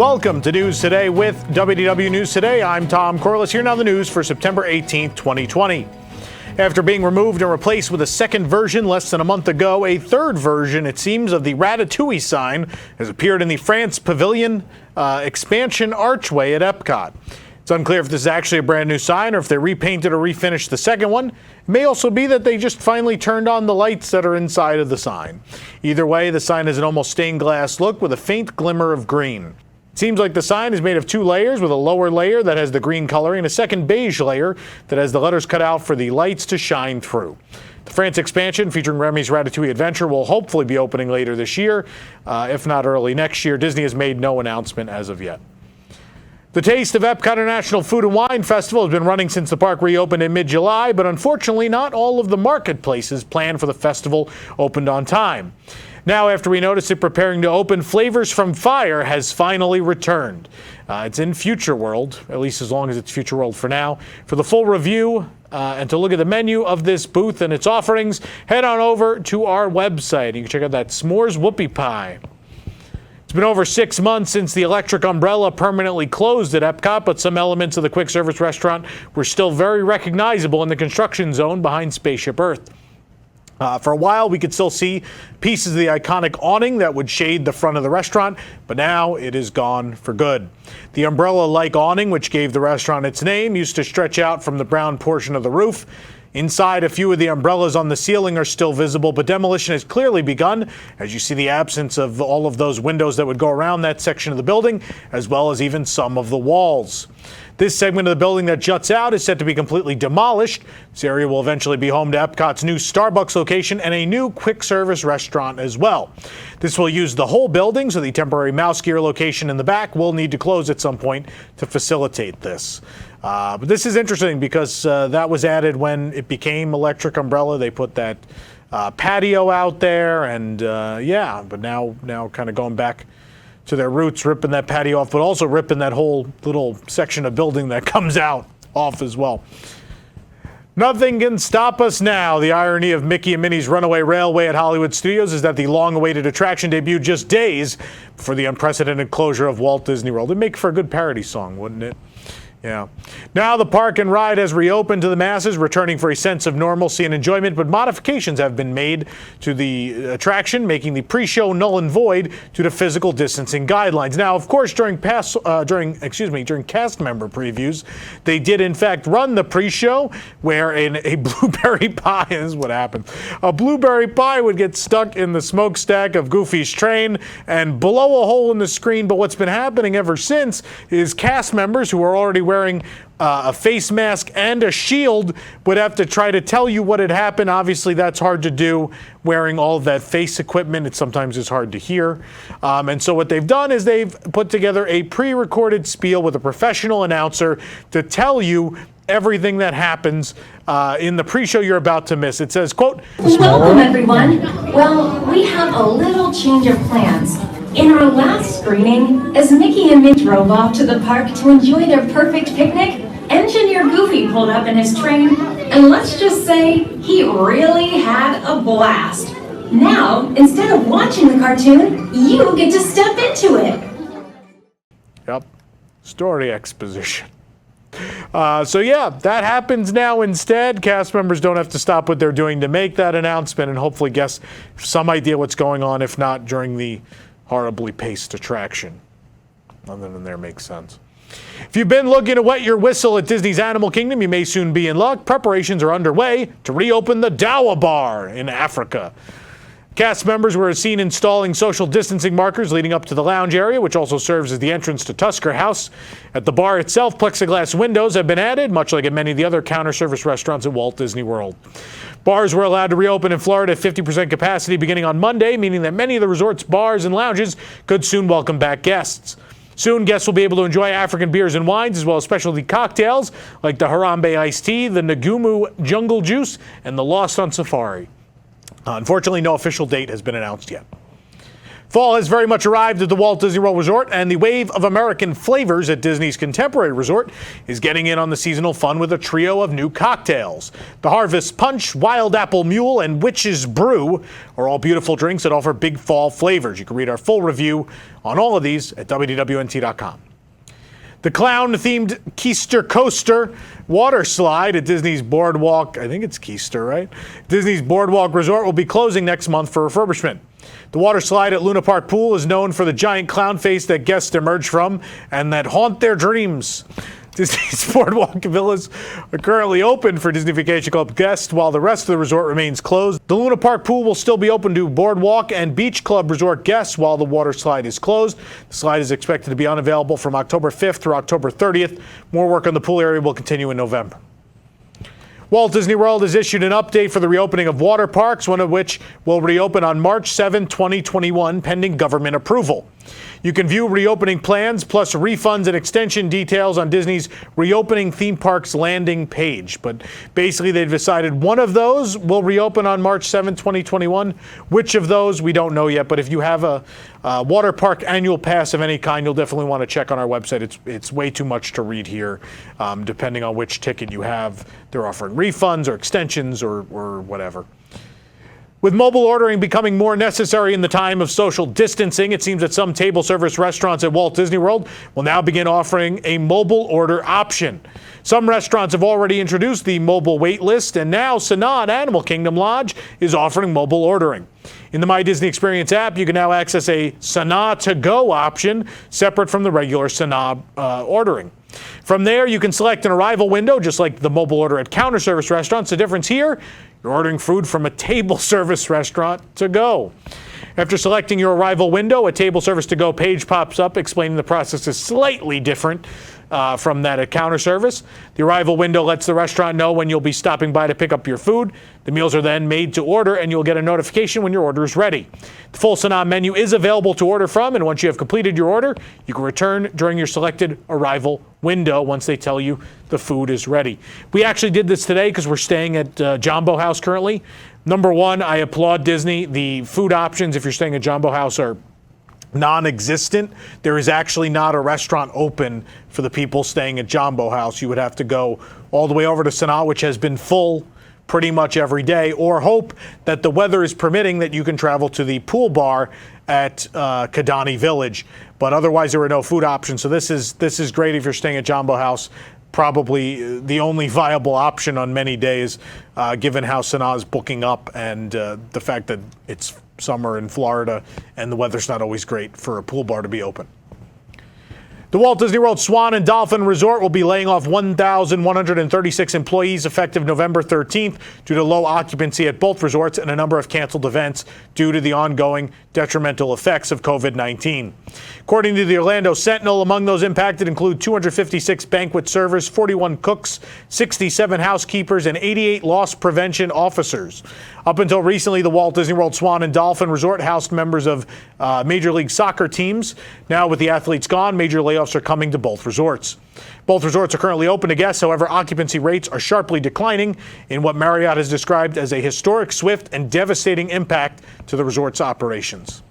Welcome to News Today with WDW News Today. I'm Tom Corliss. Here now the news for September 18th, 2020. After being removed and replaced with a second version less than a month ago, a third version, it seems, of the Ratatouille sign has appeared in the France Pavilion expansion archway at Epcot. It's unclear if this is actually a brand new sign or if they repainted or refinished the second one. It may also be that they just finally turned on the lights that are inside of the sign. Either way, the sign has an almost stained glass look with a faint glimmer of green. It seems like the sign is made of two layers, with a lower layer that has the green coloring and a second beige layer that has the letters cut out for the lights to shine through. The France expansion, featuring Remy's Ratatouille Adventure, will hopefully be opening later this year, if not early next year. Disney has made no announcement as of yet. The Taste of Epcot International Food and Wine Festival has been running since the park reopened in mid-July, but unfortunately not all of the marketplaces planned for the festival opened on time. Now, after we noticed it preparing to open, Flavors from Fire has finally returned. It's in Future World, at least as long as it's Future World for now. For the full review and to look at the menu of this booth and its offerings, head on over to our website. You can check out that s'mores whoopie pie. It's been over 6 months since the electric umbrella permanently closed at Epcot, but some elements of the quick service restaurant were still very recognizable in the construction zone behind Spaceship Earth. For a while, we could still see pieces of the iconic awning that would shade the front of the restaurant, but now it is gone for good. The umbrella-like awning, which gave the restaurant its name, used to stretch out from the brown portion of the roof. Inside, a few of the umbrellas on the ceiling are still visible, but demolition has clearly begun, as you see the absence of all of those windows that would go around that section of the building, as well as even some of the walls. This segment of the building that juts out is set to be completely demolished. This area will eventually be home to Epcot's new Starbucks location and a new quick service restaurant as well. This will use the whole building, so the temporary mouse gear location in the back will need to close at some point to facilitate this. But this is interesting because that was added when it became Electric Umbrella. They put that patio out there, and but now kind of going back to their roots, ripping that patio off, but also ripping that whole little section of building that comes out off as well. Nothing can stop us now. The irony of Mickey and Minnie's Runaway Railway at Hollywood Studios is that the long-awaited attraction debuted just days before the unprecedented closure of Walt Disney World. It'd make for a good parody song, wouldn't it? Yeah. Now the park and ride has reopened to the masses, returning for a sense of normalcy and enjoyment, but modifications have been made to the attraction, making the pre-show null and void due to physical distancing guidelines. Now, of course, during cast member previews, they did in fact run the pre-show where a blueberry pie is what happened. A blueberry pie would get stuck in the smokestack of Goofy's train and blow a hole in the screen, but what's been happening ever since is cast members who are already wearing a face mask and a shield would have to try to tell you what had happened. Obviously, that's hard to do wearing all of that face equipment. It sometimes is hard to hear. And so what they've done is they've put together a pre-recorded spiel with a professional announcer to tell you everything that happens in the pre-show you're about to miss. It says, quote, "Welcome, everyone. Well, we have a little change of plans. In our last screening, as Mickey and Minnie drove off to the park to enjoy their perfect picnic, Engineer Goofy pulled up in his train, and let's just say he really had a blast. Now, instead of watching the cartoon, you get to step into it." Yep, story exposition. That happens now instead. Cast members don't have to stop what they're doing to make that announcement and hopefully guess some idea what's going on, if not during the horribly paced attraction. Nothing in there makes sense. If you've been looking to wet your whistle at Disney's Animal Kingdom, you may soon be in luck. Preparations are underway to reopen the Dawa Bar in Africa. Cast members were seen installing social distancing markers leading up to the lounge area, which also serves as the entrance to Tusker House. At the bar itself, plexiglass windows have been added, much like at many of the other counter service restaurants at Walt Disney World. Bars were allowed to reopen in Florida at 50% capacity beginning on Monday, meaning that many of the resort's bars and lounges could soon welcome back guests. Soon, guests will be able to enjoy African beers and wines, as well as specialty cocktails like the Harambe iced tea, the Nagumu jungle juice, and the Lost on Safari. Unfortunately, no official date has been announced yet. Fall has very much arrived at the Walt Disney World Resort, and the wave of American flavors at Disney's Contemporary Resort is getting in on the seasonal fun with a trio of new cocktails. The Harvest Punch, Wild Apple Mule, and Witch's Brew are all beautiful drinks that offer big fall flavors. You can read our full review on all of these at WDWNT.com. The clown-themed Keister Coaster water slide at Disney's Boardwalk, I think it's Keister, right? Disney's Boardwalk Resort will be closing next month for refurbishment. The water slide at Luna Park Pool is known for the giant clown face that guests emerge from and that haunt their dreams. Disney's Boardwalk villas are currently open for Disney Vacation Club guests while the rest of the resort remains closed. The Luna Park Pool will still be open to Boardwalk and Beach Club Resort guests while the water slide is closed. The slide is expected to be unavailable from October 5th through October 30th. More work on the pool area will continue in November. Walt Disney World has issued an update for the reopening of water parks, one of which will reopen on March 7, 2021, pending government approval. You can view reopening plans plus refunds and extension details on Disney's Reopening Theme Parks landing page. But basically, they've decided one of those will reopen on March 7, 2021. Which of those, we don't know yet. But if you have a water park annual pass of any kind, you'll definitely want to check on our website. It's way too much to read here. Depending on which ticket you have, they're offering refunds or extensions or whatever. With mobile ordering becoming more necessary in the time of social distancing, it seems that some table service restaurants at Walt Disney World will now begin offering a mobile order option. Some restaurants have already introduced the mobile wait list, and now Sanaa Animal Kingdom Lodge is offering mobile ordering. In the My Disney Experience app, you can now access a Sanaa To Go option separate from the regular Sanaa ordering. From there, you can select an arrival window, just like the mobile order at counter service restaurants. The difference here, you're ordering food from a table service restaurant to go. After selecting your arrival window, a table service to go page pops up explaining the process is slightly different from that at counter service. The arrival window lets the restaurant know when you'll be stopping by to pick up your food. The meals are then made to order, and you'll get a notification when your order is ready. The full Sanaa menu is available to order from, and once you have completed your order, you can return during your selected arrival window once they tell you the food is ready. We actually did this today because we're staying at Jumbo House currently. Number one, I applaud Disney. The food options, if you're staying at Jumbo House, are non-existent. There is actually not a restaurant open for the people staying at Jumbo House. You would have to go all the way over to Sanaa, which has been full pretty much every day, or hope that the weather is permitting that you can travel to the pool bar at Kidani Village. But otherwise, there are no food options. So this is great if you're staying at Jumbo House. Probably the only viable option on many days, given how Sanaa is booking up and the fact that it's summer in Florida and the weather's not always great for a pool bar to be open. The Walt Disney World Swan and Dolphin Resort will be laying off 1,136 employees effective November 13th due to low occupancy at both resorts and a number of canceled events due to the ongoing detrimental effects of COVID-19. According to the Orlando Sentinel, among those impacted include 256 banquet servers, 41 cooks, 67 housekeepers, and 88 loss prevention officers. Up until recently, the Walt Disney World Swan and Dolphin Resort housed members of Major League Soccer teams. Now, with the athletes gone, major layoffs are coming to both resorts. Both resorts are currently open to guests. However, occupancy rates are sharply declining in what Marriott has described as a historic, swift, and devastating impact to the resort's operations.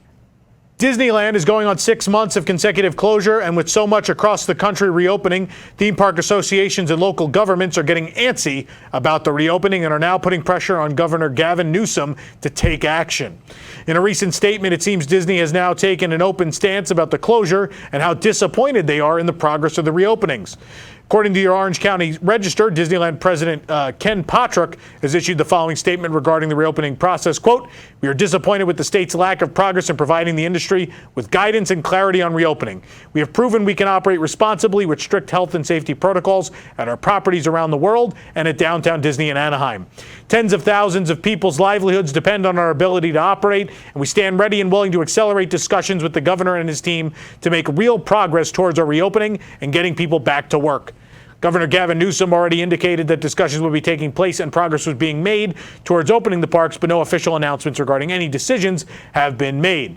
Disneyland is going on 6 months of consecutive closure, and with so much across the country reopening, theme park associations and local governments are getting antsy about the reopening and are now putting pressure on Governor Gavin Newsom to take action. In a recent statement, it seems Disney has now taken an open stance about the closure and how disappointed they are in the progress of the reopenings. According to the Orange County Register, Disneyland President Ken Potrock has issued the following statement regarding the reopening process. Quote, "We are disappointed with the state's lack of progress in providing the industry with guidance and clarity on reopening. We have proven we can operate responsibly with strict health and safety protocols at our properties around the world and at downtown Disney in Anaheim. Tens of thousands of people's livelihoods depend on our ability to operate, and we stand ready and willing to accelerate discussions with the governor and his team to make real progress towards our reopening and getting people back to work." Governor Gavin Newsom already indicated that discussions would be taking place and progress was being made towards opening the parks, but no official announcements regarding any decisions have been made.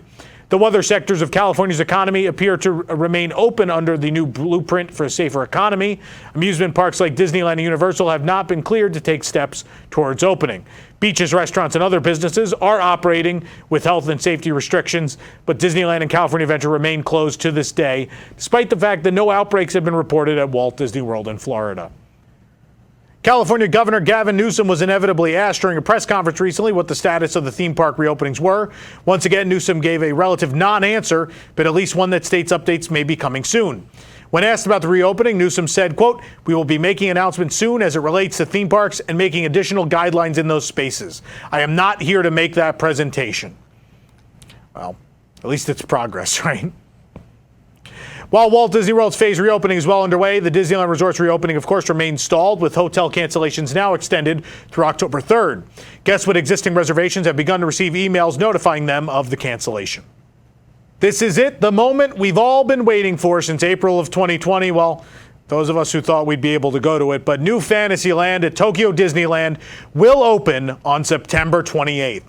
The other sectors of California's economy appear to remain open under the new blueprint for a safer economy. Amusement parks like Disneyland and Universal have not been cleared to take steps towards opening. Beaches, restaurants, and other businesses are operating with health and safety restrictions, but Disneyland and California Adventure remain closed to this day, despite the fact that no outbreaks have been reported at Walt Disney World in Florida. California Governor Gavin Newsom was inevitably asked during a press conference recently what the status of the theme park reopenings were. Once again, Newsom gave a relative non-answer, but at least one that states updates may be coming soon. When asked about the reopening, Newsom said, quote, "We will be making announcements soon as it relates to theme parks and making additional guidelines in those spaces. I am not here to make that presentation." Well, at least it's progress, right? While Walt Disney World's phase reopening is well underway, the Disneyland Resort's reopening, of course, remains stalled, with hotel cancellations now extended through October 3rd. Guests with existing reservations have begun to receive emails notifying them of the cancellation. This is it, the moment we've all been waiting for since April of 2020. Well, those of us who thought we'd be able to go to it, but New Fantasyland at Tokyo Disneyland will open on September 28th.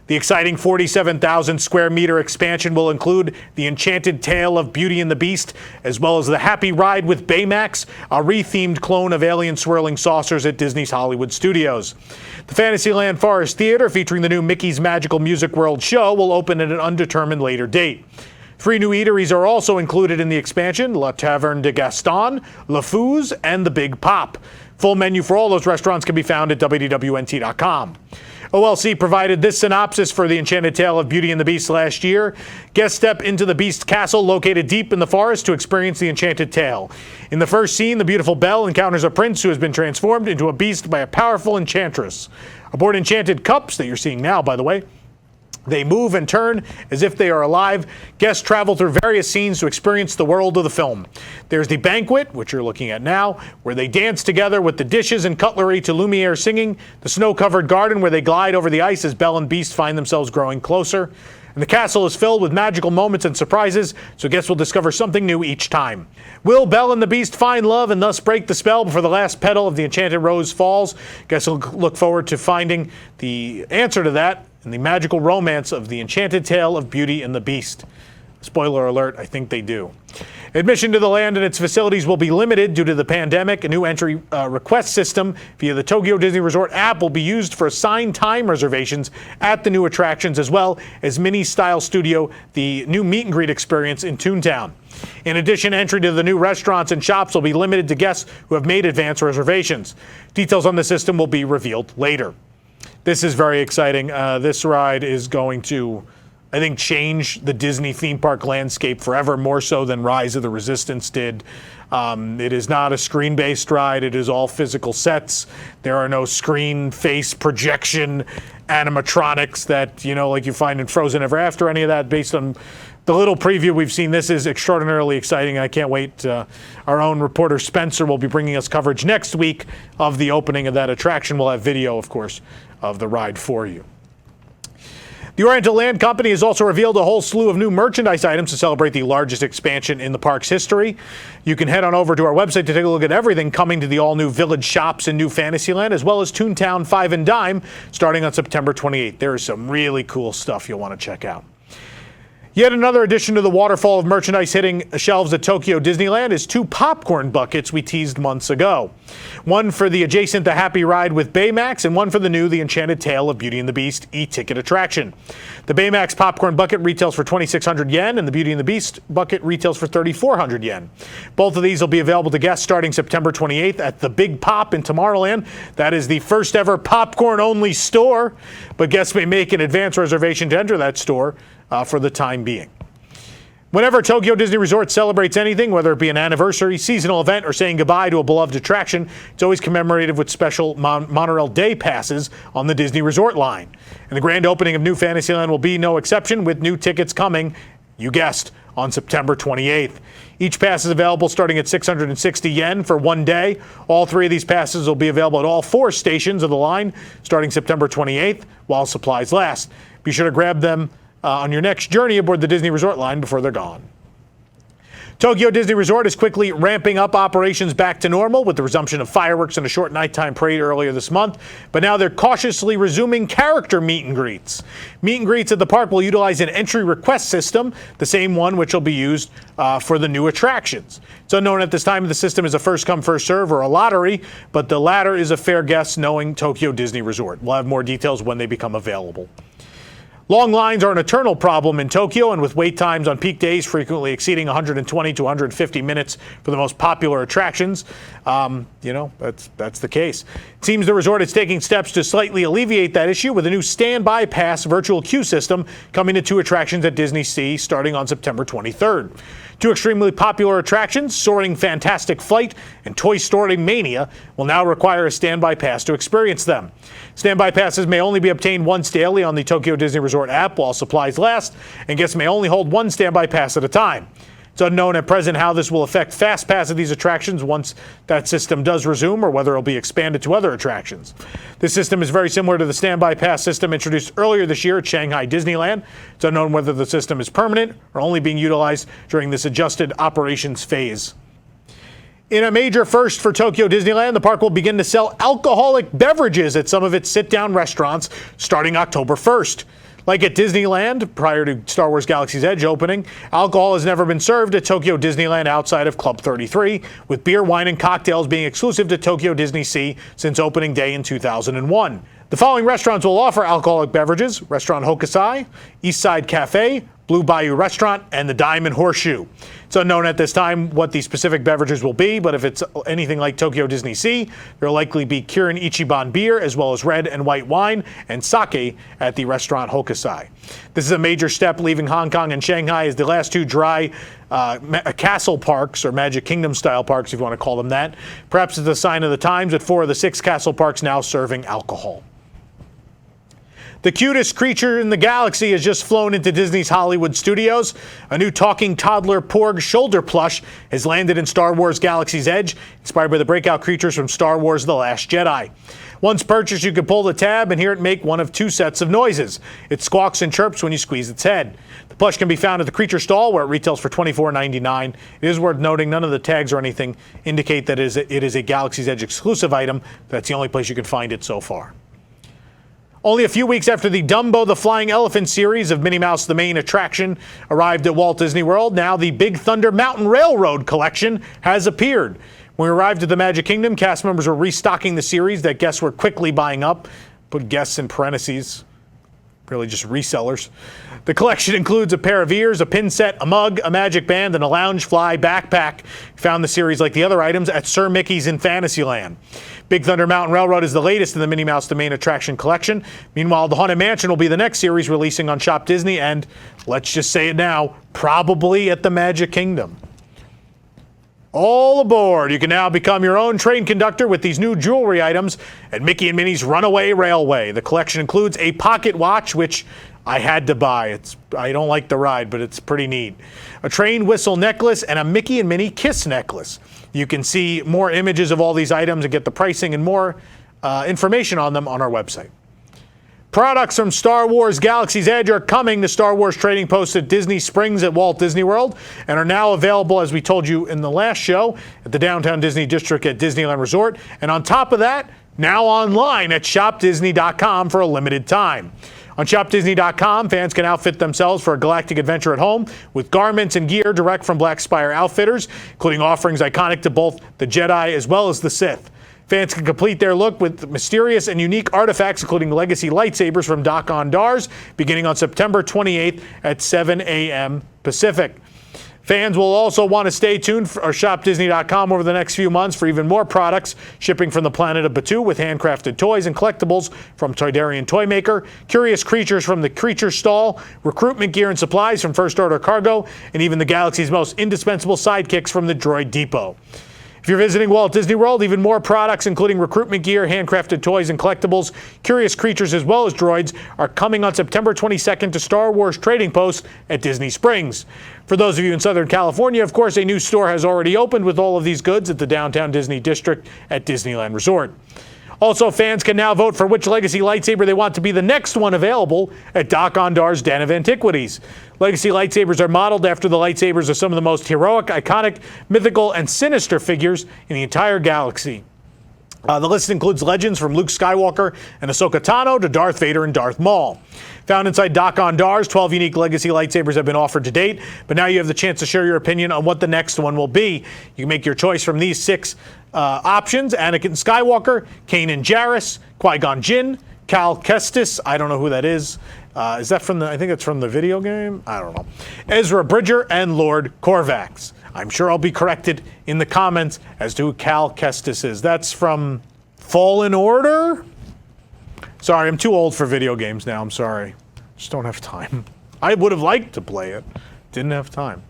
The exciting 47,000 square meter expansion will include the Enchanted Tale of Beauty and the Beast, as well as the Happy Ride with Baymax, a re-themed clone of alien swirling saucers at Disney's Hollywood Studios. The Fantasyland Forest Theater, featuring the new Mickey's Magical Music World show, will open at an undetermined later date. 3 new eateries are also included in the expansion: La Taverne de Gaston, Le Fou's, and the Big Pop. Full menu for all those restaurants can be found at WDWNT.com. OLC provided this synopsis for the Enchanted Tale of Beauty and the Beast last year. Guests step into the Beast Castle located deep in the forest to experience the Enchanted Tale. In the first scene, the beautiful Belle encounters a prince who has been transformed into a beast by a powerful enchantress. Aboard enchanted cups that you're seeing now, by the way, they move and turn as if they are alive. Guests travel through various scenes to experience the world of the film. There's the banquet, which you're looking at now, where they dance together with the dishes and cutlery to Lumiere singing. The snow-covered garden, where they glide over the ice as Belle and Beast find themselves growing closer. And the castle is filled with magical moments and surprises, so guests will discover something new each time. Will Belle and the Beast find love and thus break the spell before the last petal of the Enchanted Rose falls? Guests will look forward to finding the answer to that in the magical romance of the Enchanted Tale of Beauty and the Beast. Spoiler alert, I think they do. Admission to the land and its facilities will be limited due to the pandemic. A new entry request system via the Tokyo Disney Resort app will be used for assigned time reservations at the new attractions, as well as Minnies Style Studio, the new meet and greet experience in Toontown. In addition, entry to the new restaurants and shops will be limited to guests who have made advance reservations. Details on the system will be revealed later. This is very exciting. This ride is going to, I think, change the Disney theme park landscape forever, more so than Rise of the Resistance did. It is not a screen-based ride. It is all physical sets. There are no screen face projection animatronics that, like you find in Frozen Ever After, any of that. Based on the little preview we've seen, this is extraordinarily exciting. I can't wait. Our own reporter Spencer will be bringing us coverage next week of the opening of that attraction. We'll have video, of course, of the ride for you. The Oriental Land Company has also revealed a whole slew of new merchandise items to celebrate the largest expansion in the park's history. You can head on over to our website to take a look at everything coming to the all-new Village shops in New Fantasyland, as well as Toontown 5 and Dime, starting on September 28th. There is some really cool stuff you'll want to check out. Yet another addition to the waterfall of merchandise hitting shelves at Tokyo Disneyland is 2 popcorn buckets we teased months ago. One for the adjacent The Happy Ride with Baymax, and one for the new The Enchanted Tale of Beauty and the Beast e-ticket attraction. The Baymax popcorn bucket retails for 2,600 yen, and the Beauty and the Beast bucket retails for 3,400 yen. Both of these will be available to guests starting September 28th at the Big Pop in Tomorrowland. That is the first ever popcorn-only store, but guests may make an advance reservation to enter that store for the time being. Whenever Tokyo Disney Resort celebrates anything, whether it be an anniversary, seasonal event, or saying goodbye to a beloved attraction, it's always commemorated with special monorail day passes on the Disney Resort line. And the grand opening of New Fantasyland will be no exception, with new tickets coming, you guessed, on September 28th. Each pass is available starting at 660 yen for 1 day. All 3 of these passes will be available at all 4 stations of the line starting September 28th while supplies last. Be sure to grab them on your next journey aboard the Disney Resort line before they're gone. Tokyo Disney Resort is quickly ramping up operations back to normal with the resumption of fireworks and a short nighttime parade earlier this month. But now they're cautiously resuming character meet and greets. Meet and greets at the park will utilize an entry request system, the same one which will be used for the new attractions. It's unknown at this time if the system is a first come, first serve or a lottery, but the latter is a fair guess knowing Tokyo Disney Resort. We'll have more details when they become available. Long lines are an eternal problem in Tokyo, and with wait times on peak days frequently exceeding 120 to 150 minutes for the most popular attractions, that's the case. It seems the resort is taking steps to slightly alleviate that issue with a new standby pass virtual queue system coming to 2 attractions at Disney Sea starting on September 23rd. 2 extremely popular attractions, Soaring Fantastic Flight and Toy Story Mania, will now require a standby pass to experience them. Standby passes may only be obtained once daily on the Tokyo Disney Resort app while supplies last, and guests may only hold 1 standby pass at a time. It's unknown at present how this will affect Fast Pass at these attractions once that system does resume, or whether it will be expanded to other attractions. This system is very similar to the standby pass system introduced earlier this year at Shanghai Disneyland. It's unknown whether the system is permanent or only being utilized during this adjusted operations phase. In a major first for Tokyo Disneyland, the park will begin to sell alcoholic beverages at some of its sit-down restaurants starting October 1st. Like at Disneyland, prior to Star Wars Galaxy's Edge opening, alcohol has never been served at Tokyo Disneyland outside of Club 33, with beer, wine, and cocktails being exclusive to Tokyo Disney Sea since opening day in 2001. The following restaurants will offer alcoholic beverages: Restaurant Hokusai, Eastside Cafe, Blue Bayou Restaurant, and the Diamond Horseshoe. It's unknown at this time what the specific beverages will be, but if it's anything like Tokyo Disney Sea, there will likely be Kirin Ichiban beer, as well as red and white wine and sake at the Restaurant Hokusai. This is a major step leaving Hong Kong and Shanghai as the last 2 dry castle parks, or Magic Kingdom style parks if you want to call them that. Perhaps it's a sign of the times with 4 of the 6 castle parks now serving alcohol. The cutest creature in the galaxy has just flown into Disney's Hollywood studios. A new talking toddler Porg shoulder plush has landed in Star Wars Galaxy's Edge, inspired by the breakout creatures from Star Wars The Last Jedi. Once purchased, you can pull the tab and hear it make one of 2 sets of noises. It squawks and chirps when you squeeze its head. The plush can be found at the Creature Stall, where it retails for $24.99. It is worth noting none of the tags or anything indicate that it is a Galaxy's Edge exclusive item. That's the only place you can find it so far. Only a few weeks after the Dumbo the Flying Elephant series of Minnie Mouse the Main Attraction arrived at Walt Disney World, now the Big Thunder Mountain Railroad collection has appeared. When we arrived at the Magic Kingdom, cast members were restocking the series that guests were quickly buying up. Put guests in parentheses. Really just resellers. The collection includes a pair of ears, a pin set, a mug, a magic band, and a Loungefly backpack. Found the series, like the other items, at Sir Mickey's in Fantasyland. Big Thunder Mountain Railroad is the latest in the Minnie Mouse the Main Attraction collection. Meanwhile, the Haunted Mansion will be the next series releasing on Shop Disney and, let's just say it now, probably at the Magic Kingdom. All aboard! You can now become your own train conductor with these new jewelry items at Mickey and Minnie's Runaway Railway. The collection includes a pocket watch, which I had to buy. I don't like the ride, but it's pretty neat. A train whistle necklace and a Mickey and Minnie kiss necklace. You can see more images of all these items and get the pricing and more information on them on our website. Products from Star Wars Galaxy's Edge are coming to Star Wars Trading Post at Disney Springs at Walt Disney World and are now available, as we told you in the last show, at the Downtown Disney District at Disneyland Resort. And on top of that, now online at shopdisney.com for a limited time. On shopdisney.com, fans can outfit themselves for a galactic adventure at home with garments and gear direct from Black Spire Outfitters, including offerings iconic to both the Jedi as well as the Sith. Fans can complete their look with mysterious and unique artifacts, including legacy lightsabers from Doc-Ondars, beginning on September 28th at 7 a.m. Pacific. Fans will also want to stay tuned for shopdisney.com over the next few months for even more products shipping from the planet of Batuu with handcrafted toys and collectibles from Toydarian Toymaker, curious creatures from the Creature Stall, recruitment gear and supplies from First Order Cargo, and even the galaxy's most indispensable sidekicks from the Droid Depot. If you're visiting Walt Disney World, even more products, including recruitment gear, handcrafted toys and collectibles, curious creatures, as well as droids, are coming on September 22nd to Star Wars Trading Post at Disney Springs. For those of you in Southern California, of course, a new store has already opened with all of these goods at the Downtown Disney District at Disneyland Resort. Also, fans can now vote for which Legacy lightsaber they want to be the next one available at Doc-Ondar's Den of Antiquities. Legacy lightsabers are modeled after the lightsabers of some of the most heroic, iconic, mythical, and sinister figures in the entire galaxy. The list includes legends from Luke Skywalker and Ahsoka Tano to Darth Vader and Darth Maul. Found inside Doc-Ondar's, 12 unique Legacy lightsabers have been offered to date, but now you have the chance to share your opinion on what the next one will be. You can make your choice from these 6 options: Anakin Skywalker, Kanan Jarrus, Qui-Gon Jinn, Cal Kestis, I don't know who that is. Is that from I think it's from the video game? I don't know. Ezra Bridger and Lord Corvax. I'm sure I'll be corrected in the comments as to who Cal Kestis is. That's from Fallen Order? Sorry, I'm too old for video games now. I'm sorry. Just don't have time. I would have liked to play it. Didn't have time.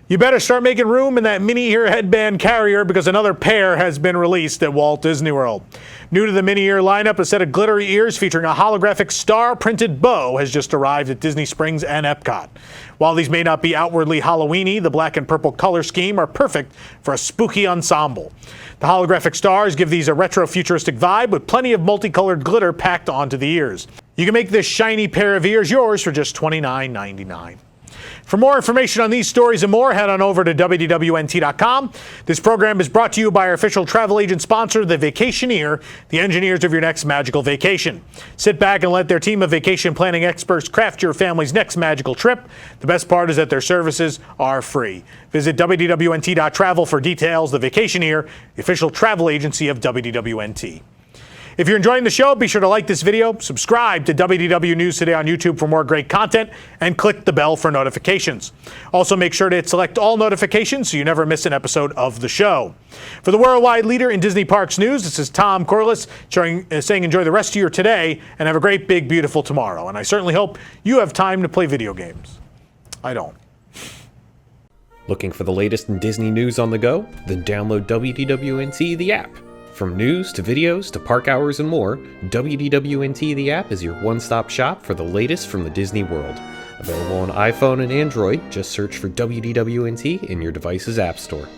You better start making room in that mini ear headband carrier because another pair has been released at Walt Disney World. New to the mini ear lineup, a set of glittery ears featuring a holographic star-printed bow has just arrived at Disney Springs and Epcot. While these may not be outwardly Halloween-y, the black and purple color scheme are perfect for a spooky ensemble. The holographic stars give these a retro-futuristic vibe with plenty of multicolored glitter packed onto the ears. You can make this shiny pair of ears yours for just $29.99. For more information on these stories and more, head on over to WDWNT.com. This program is brought to you by our official travel agent sponsor, The Vacationeer, the engineers of your next magical vacation. Sit back and let their team of vacation planning experts craft your family's next magical trip. The best part is that their services are free. Visit WDWNT.travel for details. The Vacationeer, the official travel agency of WDWNT. If you're enjoying the show, be sure to like this video, subscribe to WDW News Today on YouTube for more great content, and click the bell for notifications. Also, make sure to hit select all notifications so you never miss an episode of the show. For the worldwide leader in Disney Parks news, this is Tom Corliss saying enjoy the rest of your today and have a great, big, beautiful tomorrow. And I certainly hope you have time to play video games. I don't. Looking for the latest in Disney news on the go? Then download WDWNT the app. From news to videos to park hours and more, WDWNT the app is your one-stop shop for the latest from the Disney world. Available on iPhone and Android, just search for WDWNT in your device's app store.